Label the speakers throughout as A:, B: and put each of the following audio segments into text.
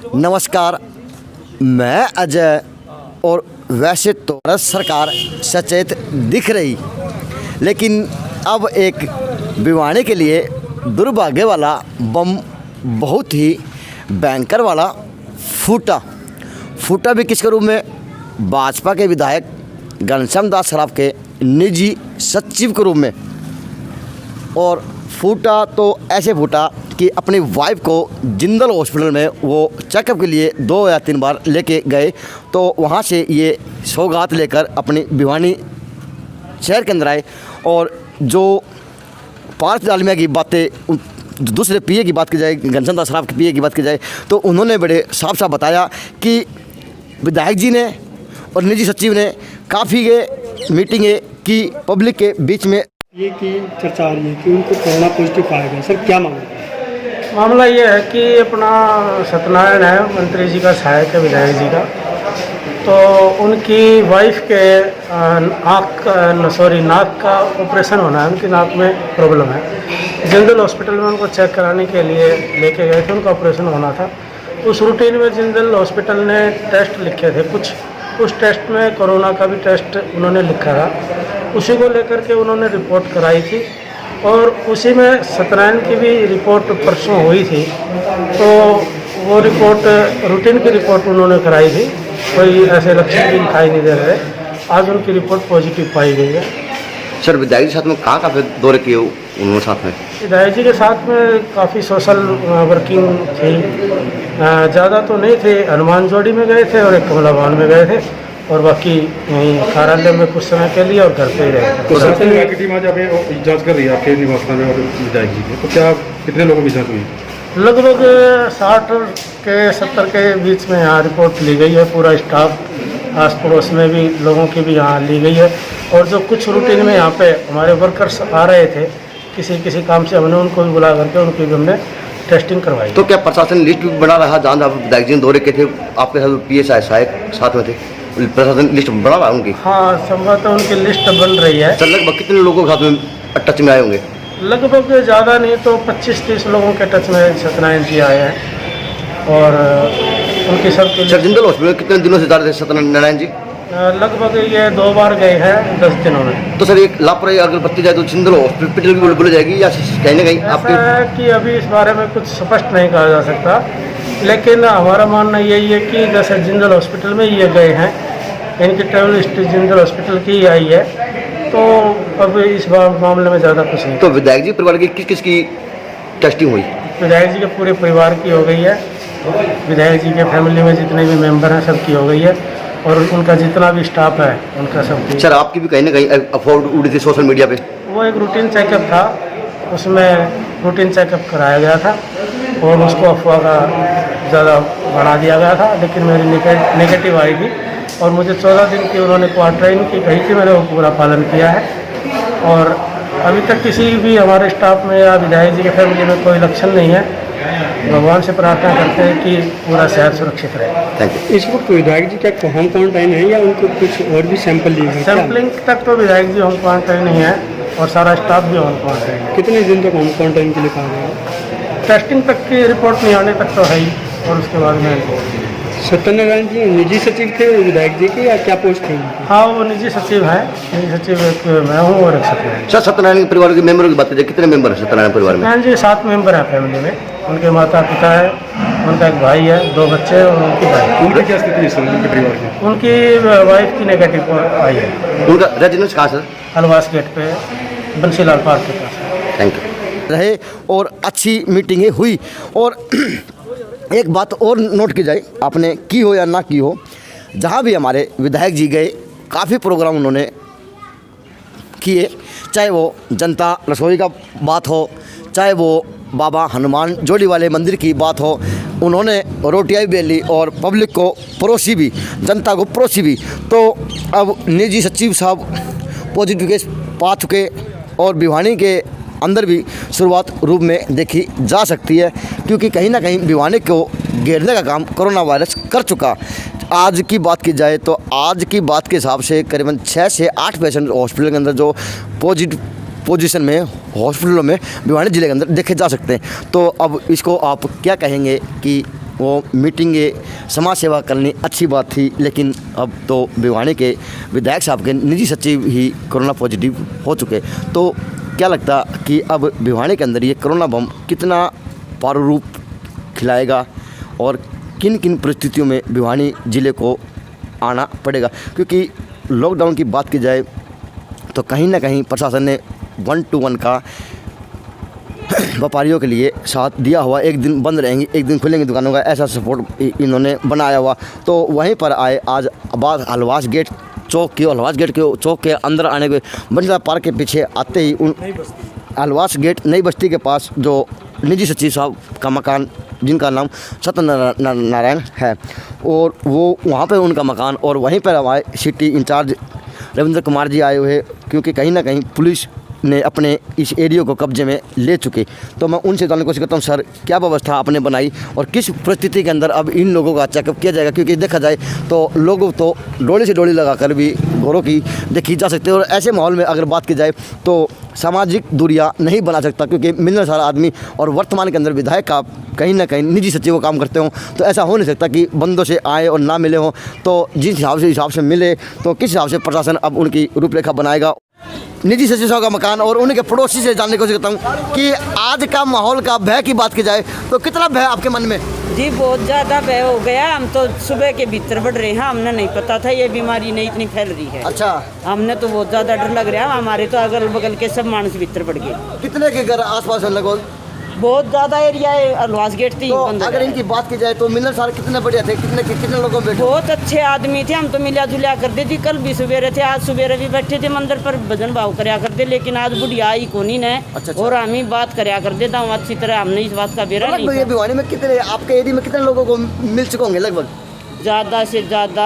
A: नमस्कार, मैं अजय। और वैसे तो भारत सरकार सचेत दिख रही, लेकिन अब एक भिवानी के लिए दुर्भाग्य वाला बम बहुत ही भयंकर वाला फूटा भी किसके रूप में? भाजपा के विधायक घनश्याम दास सराफ के निजी सचिव के रूप में। और फूटा तो ऐसे फूटा कि अपनी वाइफ को जिंदल हॉस्पिटल में वो चेकअप के लिए 2 या 3 बार लेके गए, तो वहाँ से ये सौगात लेकर अपनी भिवानी शहर के अंदर आए। और जो पार्थ डालमिया की बातें, दूसरे पीए की बात की जाए, घनश्याम दास सराफ के पीए की बात की जाए, तो उन्होंने बड़े साफ साफ बताया कि विधायक जी ने और निजी सचिव ने काफ़ी मीटिंगें की पब्लिक के बीच में।
B: ये की चर्चा आ रही है कि उनको कोरोना पॉजिटिव पाया गया। सर क्या मामला है?
C: मामला ये है कि अपना सत्यनारायण है, मंत्री जी का सहायक है विधायक जी का, तो उनकी वाइफ के नाक का ऑपरेशन होना है। उनकी नाक में प्रॉब्लम है। जिंदल हॉस्पिटल में उनको चेक कराने के लिए लेके गए थे, उनका ऑपरेशन होना था। उस रूटीन में जिंदल हॉस्पिटल ने टेस्ट लिखे थे कुछ, उस टेस्ट में कोरोना का भी टेस्ट उन्होंने लिखा था। उसी को लेकर के उन्होंने रिपोर्ट कराई थी और उसी में सत्यनारायण की भी रिपोर्ट परसों हुई थी। तो वो रिपोर्ट रूटीन की रिपोर्ट उन्होंने कराई थी, कोई ऐसे लक्षण भी दिखाई नहीं दे रहे। आज उनकी रिपोर्ट पॉजिटिव पाई गई है।
A: सर, विधायक जी के साथ में कहाँ दौरे किए उन्होंने साथ में?
C: विधायक जी के साथ में काफ़ी सोशल वर्किंग थी, ज़्यादा तो नहीं थे। हनुमान जोड़ी में गए थे और एक कमला भवन में गए थे, और बाकी यहीं कार्यालय में कुछ समय के लिए और घर पे ही रहे थे।
B: प्रशासन की टीम आज जांच कर रही है आपके निवास में और विधायक जी के, तो क्या कितने लोगों की जांच हुई?
C: लगभग 60 के 70 के बीच में यहाँ रिपोर्ट ली गई है। पूरा स्टाफ, आस पड़ोस में भी लोगों की भी यहाँ ली गई है। और जो कुछ रूटीन में यहाँ पे हमारे वर्कर्स आ रहे थे किसी काम से, हमने उनको भी बुला करके उनकी भी हमने टेस्टिंग करवाई।
A: तो क्या प्रशासन लिस्ट भी बना रहा? जहाँ आप विधायक जी दौरे के थे, आपके साथ पीए सहायक साथ में थे, प्रशासन लिस्ट बना रहा है उनकी?
C: हाँ, संभवतः उनकी लिस्ट बन रही है।
A: सर, लगभग कितने लोगों के साथ में टच में आए होंगे?
C: लगभग ज़्यादा नहीं तो 25-30 लोगों के टच में सत्यनारायण जी आए हैं। और उनकी सबके
A: सर, जिंदल हॉस्पिटल में कितने दिनों से जा रहे थे सत्यनारायण जी?
C: लगभग ये 2 बार गए हैं 10 दिनों में।
A: तो सर, एक लापरवाही अगर बरती जाए तो जिंदल हॉस्पिटल भी बोली जाएगी या कहीं ना कहीं
C: ऐसा है कि अभी इस बारे में कुछ स्पष्ट नहीं कहा जा सकता, लेकिन हमारा मानना यही है कि जैसे जिंदल हॉस्पिटल में ये गए हैं, इनकी ट्रैवल हिस्ट्री जिंदल हॉस्पिटल की ही आई है, तो अब इस मामले में ज़्यादा कुछ नहीं।
A: तो विधायक जी परिवार की किस की टेस्टिंग हुई?
C: विधायक जी के पूरे परिवार की हो गई है। विधायक जी के फैमिली में जितने भी मेंबर हैं सबकी हो गई है, और उनका जितना भी स्टाफ है उनका सब। सर,
A: आपकी भी कहीं ना कहीं अफवाह उड़ी थी सोशल मीडिया पे?
C: वो एक रूटीन चेकअप था, उसमें रूटीन चेकअप कराया गया था और उसको अफवाह का ज़्यादा बढ़ा दिया गया था, लेकिन मेरी नेगेटिव आई थी। और मुझे 14 दिन की उन्होंने क्वारंटाइन की कही थी, मैंने वो पूरा पालन किया है। और अभी तक किसी भी हमारे स्टाफ में या विधायक जी के फैमिली में कोई लक्षण नहीं है। भगवान से प्रार्थना करते हैं कि पूरा शहर सुरक्षित रहे।
B: Thank you. इस वक्त विधायक जी क्या होम क्वारंटाइन है या उनको कुछ और भी सैंपल लिए हैं?
C: सैम्पलिंग तक तो विधायक जी होम क्वारंटाइन नहीं है और सारा स्टाफ भी होम क्वारंटाइन है।
B: कितने दिन तक होम क्वारंटाइन के लिए कहा गया?
C: टेस्टिंग तक की रिपोर्ट नहीं आने तक तो है ही, और उसके बाद में।
B: सत्यनारायण जी निजी सचिव थे विधायक जी के, या क्या पोस्ट थी?
C: हाँ, वो निजी सचिव हैं। निजी सचिव एक मैं हूँ और एक सत्यनारायण।
A: सर, सत्यनारायण परिवार के मेंबरों की बात करें, कितने मेंबर है सत्यनारायण परिवार में?
C: हाँ जी, 7 मेंबर हैं फैमिली में। उनके माता पिता है, उनका एक भाई है, 2 बच्चे और उनकी वाइफ।
B: उनकी क्या स्थिति है उनके परिवार की?
C: उनकी वाइफ की नेगेटिव आई है।
A: उनका रेजिडेंस कहाँ सर?
C: हलवास गेट पे बंसीलाल पार्क के पास।
A: Thank you. रहे और अच्छी मीटिंगें हुई। और एक बात और नोट की जाए, आपने की हो या ना की हो, जहाँ भी हमारे विधायक जी गए काफ़ी प्रोग्राम उन्होंने किए, चाहे वो जनता रसोई का बात हो, चाहे वो बाबा हनुमान जोड़ी वाले मंदिर की बात हो, उन्होंने रोटियाँ भी बेली और पब्लिक को परोसी भी, जनता को परोसी भी। तो अब निजी सचिव साहब पॉजिटिव केस पा चुके और भिवानी के अंदर भी शुरुआत रूप में देखी जा सकती है, क्योंकि कहीं ना कहीं भिवानी को घेरने का काम कोरोना वायरस कर चुका। आज की बात की जाए तो आज की बात के हिसाब से करीबन 6 से 8 पेशेंट हॉस्पिटल के अंदर जो पॉजिटिव पोजीशन में हॉस्पिटलों में भिवानी जिले के अंदर देखे जा सकते हैं। तो अब इसको आप क्या कहेंगे कि वो मीटिंगें, समाज सेवा करनी अच्छी बात थी, लेकिन अब तो भिवानी के विधायक साहब के निजी सचिव ही कोरोना पॉजिटिव हो चुके। तो क्या लगता कि अब भिवानी के अंदर ये कोरोना बम कितना प्रारूप खिलाएगा और किन किन परिस्थितियों में भिवानी ज़िले को आना पड़ेगा? क्योंकि लॉकडाउन की बात की जाए तो कहीं ना कहीं प्रशासन ने 1-to-1 का व्यापारियों के लिए साथ दिया हुआ, एक दिन बंद रहेंगी एक दिन खुलेंगी दुकानों का, ऐसा सपोर्ट इन्होंने बनाया हुआ। तो वहीं पर आए आज बाद हलवास गेट चौक की, हलवास गेट के चौक के अंदर आने के बंजला पार्क के पीछे आते ही उन हलवास गेट नई बस्ती के पास जो निजी सचिव साहब का मकान, जिनका नाम सत्यनारायण है, और वो वहाँ पे उनका मकान, और वहीं पर हमारे सिटी इंचार्ज रविंद्र कुमार जी आए हुए, क्योंकि कहीं ना कहीं पुलिस ने अपने इस एरिया को कब्जे में ले चुके। तो मैं उनसे जानने की कोशिश करता हूँ, सर क्या व्यवस्था आपने बनाई और किस परिस्थिति के अंदर अब इन लोगों का चेकअप किया जाएगा? क्योंकि देखा जाए तो लोगों तो डोली से डोली लगाकर भी घरों की देखी जा सकते हैं, और ऐसे माहौल में अगर बात की जाए तो सामाजिक दूरियां नहीं बना सकता, क्योंकि मिलने सारा आदमी, और वर्तमान के अंदर विधायक का कहीं ना कहीं निजी सचिव काम करते हों, तो ऐसा हो नहीं सकता कि बंदों से आए और ना मिले हों। तो जिस हिसाब से मिले तो किस हिसाब से प्रशासन अब उनकी रूपरेखा बनाएगा? निजी सचिव साहब का मकान और उनके पड़ोसी से जानने की कोशिश करता हूँ कि आज का माहौल का भय की बात की जाए तो कितना भय आपके मन में?
D: जी बहुत ज़्यादा भय हो गया। हम तो सुबह के भीतर बढ़ रहे हैं, हमने नहीं पता था ये बीमारी नहीं इतनी फैल रही है।
A: अच्छा,
D: हमने तो बहुत ज़्यादा डर लग रहा है। हमारे तो अगल बगल के सब मानस भीतर बढ़ गए।
A: कितने के घर आसपास लगभग?
D: बहुत ज़्यादा एरिया है, अलवास गेट थी।
A: तो अगर इनकी बात की जाए तो मिलनर सारे कितने बढ़िया थे, कितने लोगों में?
D: बहुत अच्छे आदमी थे, हम तो मिला जुलिया करते थे। कल भी सवेरे थे, आज सवेरे भी बैठे थे मंदिर पर भजन भाव करया करते, लेकिन आज बुढ़िया आई कोनी ने।
A: अच्छा।
D: और हम ही बात करया करते थे अच्छी तरह, हमने इस बात का बेरा नहीं था।
A: भिवानी में कितने, आपके एरिया में कितने लोगों को मिल चुके होंगे लगभग?
D: ज़्यादा से ज़्यादा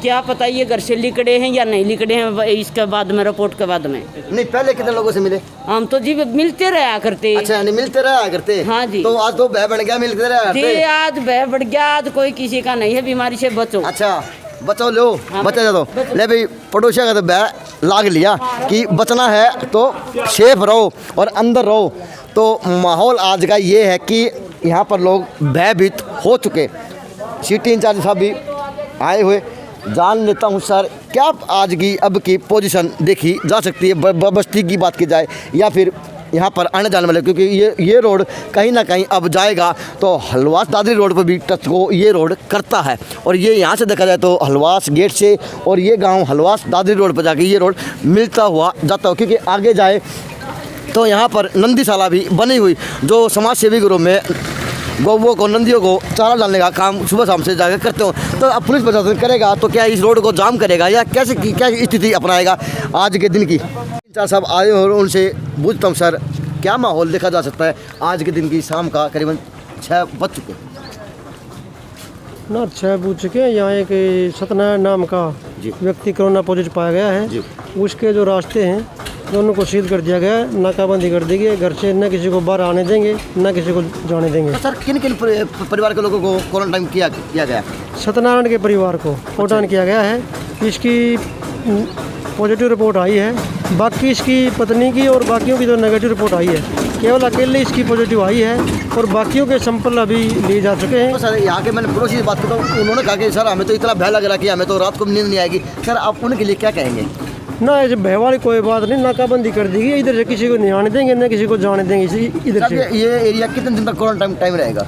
D: क्या पता ये घर से लिकड़े हैं या नहीं लिकड़े हैं, इसके बाद में रिपोर्ट के बाद में।
A: नहीं, पहले कितने लोगों से मिले?
D: हम तो जी मिलते रहा करते।
A: अच्छा, यानी मिलते रहा करते।
D: हाँ जी।
A: तो आज तो भय बढ़ गया, मिलते रहा करते।
D: जी आज भय बढ़ गया, आज कोई किसी का नहीं है, बीमारी से बचो।
A: अच्छा, बचाओ लो।
D: हाँ,
A: बचा जा तो ले भाई, पड़ोसिया का तो भय लाग लिया कि बचना है तो सेफ रहो और अंदर रहो। तो माहौल आज का ये है कि यहाँ पर लोग भयभीत हो चुके। सिटी इंचार्ज साहब भी आए हुए, जान लेता हूँ सर क्या आज की अब की पोजीशन देखी जा सकती है? बस्ती की बात की जाए या फिर यहाँ पर आने जाने वाले, क्योंकि ये रोड कहीं ना कहीं अब जाएगा तो हलवास दादरी रोड पर भी टच को ये रोड करता है, और ये यहाँ से देखा जाए तो हलवास गेट से और ये गांव हलवास दादरी रोड पर जाके ये रोड मिलता हुआ जाता हो। क्योंकि आगे जाए तो यहाँ पर नंदीशाला भी बनी हुई, जो समाज सेवी ग्रुप में गौवों को, नंदियों को चारा डालने का काम सुबह शाम से जाकर करते हो। तो अब पुलिस प्रशासन करेगा तो क्या इस रोड को जाम करेगा या कैसे क्या स्थिति अपनाएगा आज के दिन की? इंचार्ज साहब आए और उनसे पूछता हूँ, सर क्या माहौल देखा जा सकता है आज के दिन की? शाम का करीबन 6 बज चुके
E: ना, 6 बज चुके हैं। यहाँ एक सत्यनारायण नाम का व्यक्ति कोरोना पॉजिटिव पाया गया है। उसके जो रास्ते हैं दोनों को सील कर दिया गया है, नाकाबंदी कर दी गई। घर से न किसी को बाहर आने देंगे न किसी को जाने देंगे।
A: तो सर किन किन परिवार के लोगों को क्वारंटाइन किया गया?
E: सत्यनारायण के परिवार को क्वारंटाइन किया गया है। इसकी पॉजिटिव रिपोर्ट आई है, बाकी इसकी पत्नी की और बाकियों की तो नेगेटिव रिपोर्ट आई है। केवल अकेले इसकी पॉजिटिव आई है और बाकियों के सैंपल अभी लिए जा चुके हैं।
A: तो सर यहाँ के मैंने पड़ोसी से बात करता हूँ, उन्होंने कहा कि सर हमें तो इतना भय लग रहा कि हमें तो रात को नींद नहीं आएगी। सर आप उनके लिए क्या कहेंगे?
E: ना ऐसे भय वाली कोई बात नहीं, नाकाबंदी कर दी गई। इधर से किसी को नहीं आने देंगे न किसी को जाने देंगे इधर से।
A: ये एरिया कितने दिन तक क्वारंटाइन टाइम रहेगा?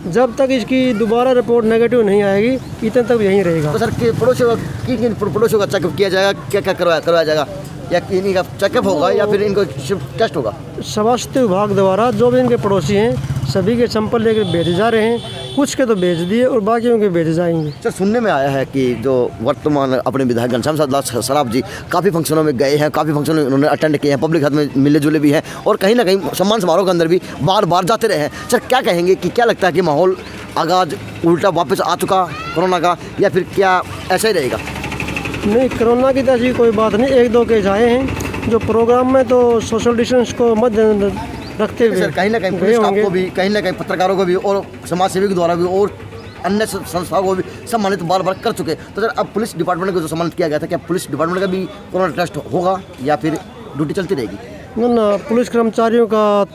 E: जब तक इसकी दोबारा रिपोर्ट नेगेटिव नहीं आएगी इतने तक यहीं रहेगा।
A: तो सर पड़ोसियों का किन पड़ोसियों का चेकअप किया जाएगा? क्या क्या करवाया जाएगा? या इनका चेकअप होगा या फिर इनको टेस्ट होगा?
E: स्वास्थ्य विभाग द्वारा जो भी इनके पड़ोसी हैं सभी के सैंपल लेकर भेजे जा रहे हैं। कुछ के तो भेज दिए और बाकियों के भेजे जाएंगे।
A: सर सुनने में आया है कि जो वर्तमान अपने विधायक घनश्याम सराफ जी काफ़ी फंक्शनों में गए हैं, काफ़ी फंक्शनों में उन्होंने अटेंड किए हैं, पब्लिक हाथ में मिले जुले भी हैं और कहीं ना कहीं सम्मान समारोह के अंदर भी बार बार जाते रहे हैं। सर क्या कहेंगे कि क्या लगता है कि माहौल आगाज उल्टा वापस आ चुका कोरोना का, या फिर क्या ऐसा ही रहेगा?
E: नहीं, कोरोना की तो ऐसी कोई बात नहीं। 1-2 केस आए हैं जो प्रोग्राम में तो सोशल डिस्टेंस को मद्देनजर रखते हुए
A: सर कहीं ना कहीं पुलिस को भी, कहीं ना कहीं पत्रकारों को भी और समाज सेवी के द्वारा भी और अन्य संस्थाओं को भी सम्मानित बार बार कर चुके। तो सर अब पुलिस डिपार्टमेंट को जो सम्मानित किया गया था, क्या पुलिस डिपार्टमेंट का भी कोरोना टेस्ट होगा या फिर ड्यूटी चलती रहेगी?
E: ना, पुलिस कर्मचारियों का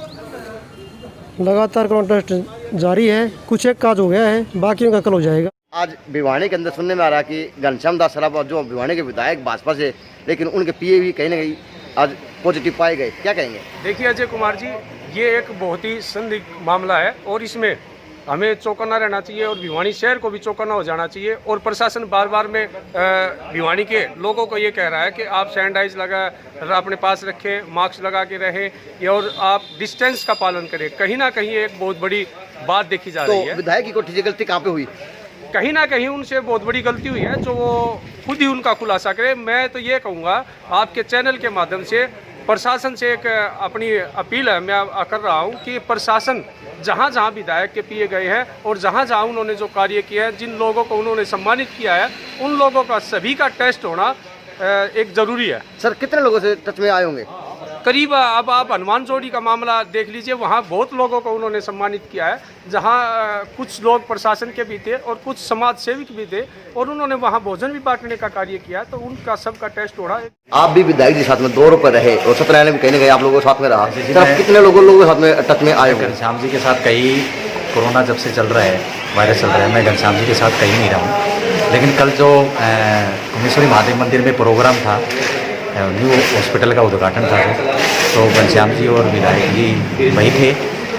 E: लगातार कोरोना टेस्ट जारी है। कुछ एक काज हो गया है, बाकियों का कल हो जाएगा।
A: आज भिवानी के अंदर सुनने में आ रहा है कि घनश्याम दास सराबा जो भिवानी के विधायक भाजपा से, लेकिन उनके पीए भी कहीं ना कहीं आज पॉजिटिव पाए गए, क्या कहेंगे?
F: देखिए अजय कुमार जी, ये एक बहुत ही संदिग्ध मामला है और इसमें हमें चौकन्ना रहना चाहिए और भिवानी शहर को भी चौकन्ना हो जाना चाहिए। और प्रशासन बार बार में भिवानी के लोगों को ये कह रहा है कि आप सैनिटाइज लगा अपने पास रखें, मास्क लगा के रहें और आप डिस्टेंस का पालन करें। कहीं ना कहीं एक बहुत बड़ी बात देखी जा रही है।
A: विधायक की कोठी से गलती कहाँ पे हुई?
F: कहीं ना कहीं उनसे बहुत बड़ी गलती हुई है, जो वो खुद ही उनका खुलासा करें। मैं तो ये कहूँगा आपके चैनल के माध्यम से प्रशासन से एक अपनी अपील है मैं कर रहा हूँ कि प्रशासन जहाँ जहाँ विधायक के पीए गए हैं और जहाँ जहाँ उन्होंने जो कार्य किया है, जिन लोगों को उन्होंने सम्मानित किया है, उन लोगों का सभी का टेस्ट होना एक ज़रूरी है।
A: सर कितने लोगों से टच में आए होंगे?
F: करीब अब आप हनुमान जोड़ी का मामला देख लीजिए, वहाँ बहुत लोगों को उन्होंने सम्मानित किया है, जहाँ कुछ लोग प्रशासन के भी थे और कुछ समाज सेवक भी थे और उन्होंने वहाँ भोजन भी बांटने का कार्य किया, तो उनका सबका टेस्ट हो रहा है।
A: आप भी विधायक जी साथ में दौर पर रहे और सत्यनारायण भी कहीं ना कहीं आप लोगों के साथ में रहा, सर कितने लोगों के साथ में टच में आए होंगे?
G: घनश्याम जी के साथ कहीं कोरोना जब से चल रहा है, वायरस चल रहा है, मैं घनश्याम जी के साथ कहीं नहीं रहा हूँ। लेकिन कल जो कुमेश्वरी महादेव मंदिर में प्रोग्राम था, न्यू हॉस्पिटल का उद्घाटन था, तो घनश्याम जी और विधायक जी वही थे,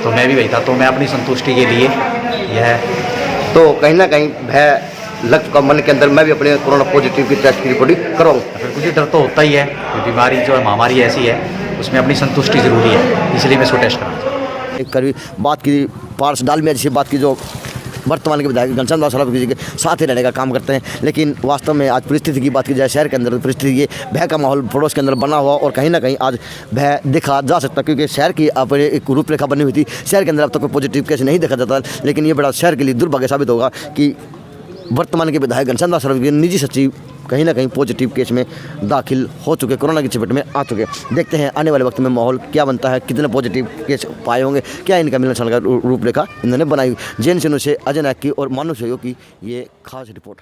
G: तो मैं भी वही था। तो मैं अपनी संतुष्टि के लिए यह
A: तो कहीं ना कहीं भय लग चुका मन के अंदर, मैं भी अपने कोरोना पॉजिटिव की टेस्ट की रिपोर्ट कराऊँ।
G: फिर कुछ डर तो होता ही है, बीमारी जो है महामारी ऐसी है, उसमें अपनी संतुष्टि ज़रूरी है, इसलिए मैं इसको टेस्ट कराना चाहता हूँ।
A: एक करीब बात की पार्स डाल में जैसी बात की, जो वर्तमान के विधायक घनश्याम दास सराबा के साथ ही रहने का काम करते हैं, लेकिन वास्तव में आज परिस्थिति की बात की जाए, शहर के अंदर परिस्थिति ये भय का माहौल पड़ोस के अंदर बना हुआ और कहीं ना कहीं आज भय दिखा जा सकता, क्योंकि शहर की अपने एक रूपरेखा बनी हुई थी। शहर के अंदर अब तक कोई पॉजिटिव केस नहीं देखा जाता, लेकिन ये बड़ा शहर के लिए दुर्भाग्य साबित होगा कि वर्तमान के विधायक घनश्याम दास सराबा के निजी सचिव कहीं ना कहीं पॉजिटिव केस में दाखिल हो चुके, कोरोना की चपेट में आ चुके। देखते हैं आने वाले वक्त में माहौल क्या बनता है, कितने पॉजिटिव केस पाए होंगे, क्या इनका मिलनसार का रूपरेखा इन्होंने बनाई। जैन सिन्हू से अजय नायक की और मानव सहयोग की ये खास रिपोर्ट।